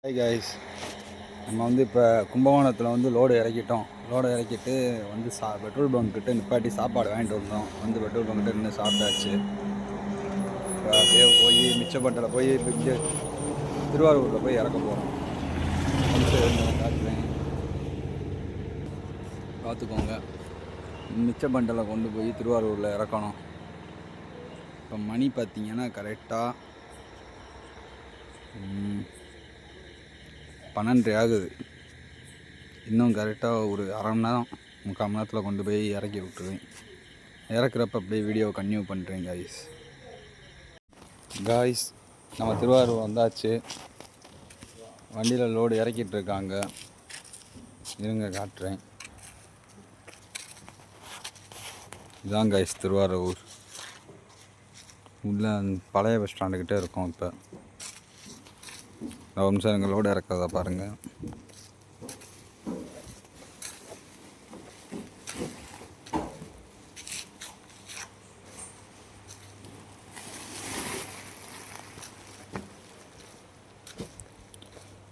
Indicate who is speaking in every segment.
Speaker 1: Hi guys, நம்ம இப்போ கும்பகோணத்தில் லோடு இறக்கிட்டோம். லோடு இறக்கிட்டு பெட்ரோல் பங்க்கிட்ட நிப்பாட்டி சாப்பாடு வாங்கிட்டு வந்தோம். பெட்ரோல் பங்க்கிட்ட நின்று சாப்பிட்டாச்சு. இப்போ அப்படியே போய் மிச்சப்பட்டில் போய் இங்கே திருவாரூரில் போய் இறக்க போகிறோம். காட்டுறேன், பார்த்துக்கோங்க. மிச்சப்பண்டில் கொண்டு போய் திருவாரூரில் இறக்கணும். இப்போ மணி பார்த்திங்கன்னா கரெக்டாக 12 ஆகுது. இன்னும் கரெக்டாக ஒரு அரை மணி நேரம் 3/4 மணி நேரத்தில் கொண்டு போய் இறக்கி விட்டுருவேன். இறக்குறப்ப அப்படியே வீடியோ கன்டினியூ பண்ணுறேன் காய்ஸ். நம்ம திருவாரூர் வந்தாச்சு. வண்டியில் லோடு இறக்கிட்டு இருக்காங்க. இருங்க காட்டுறேன். இதுதான் காய்ஸ் திருவாரூர். உள்ள பழைய பஸ் ஸ்டாண்டுக்கிட்டே இருக்கோம். இப்போ ஒரு நிமிஷம் எங்கள் லோடு இறக்கிறத பாருங்கள்.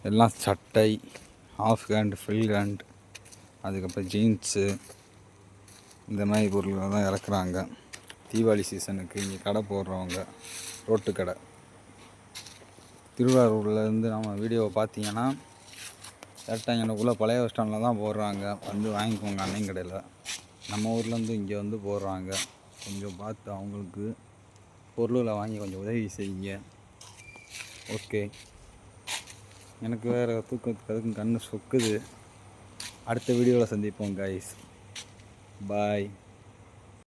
Speaker 1: எல்லாம் சட்டை, ஹாஃப் ஹேண்ட், ஃபுல் ஹேண்ட், அதுக்கப்புறம் ஜீன்ஸு, இந்த மாதிரி பொருள்களை தான் இறக்குறாங்க. தீபாவளி சீசனுக்கு இங்கே கடை போடுறவங்க, ரோட்டு கடை. திருவாரூர்லேருந்து நம்ம வீடியோவை பார்த்தீங்கன்னா கரெக்டாக எனக்குள்ளே பழைய பஸ் ஸ்டாண்டில் தான் போடுறாங்க. வாங்கிக்கோங்க அன்னையும் கடையில். நம்ம ஊர்லேருந்து இங்கே போடுறாங்க. கொஞ்சம் பார்த்து அவங்களுக்கு பொருளை வாங்கி கொஞ்சம் உதவி செய்யுங்க. ஓகே, எனக்கு வேறு தூக்கத்துக்கு அதுக்கும் கண்ணு சொக்குது. அடுத்த வீடியோவில் சந்திப்போம் காய்ஸ். பாய்.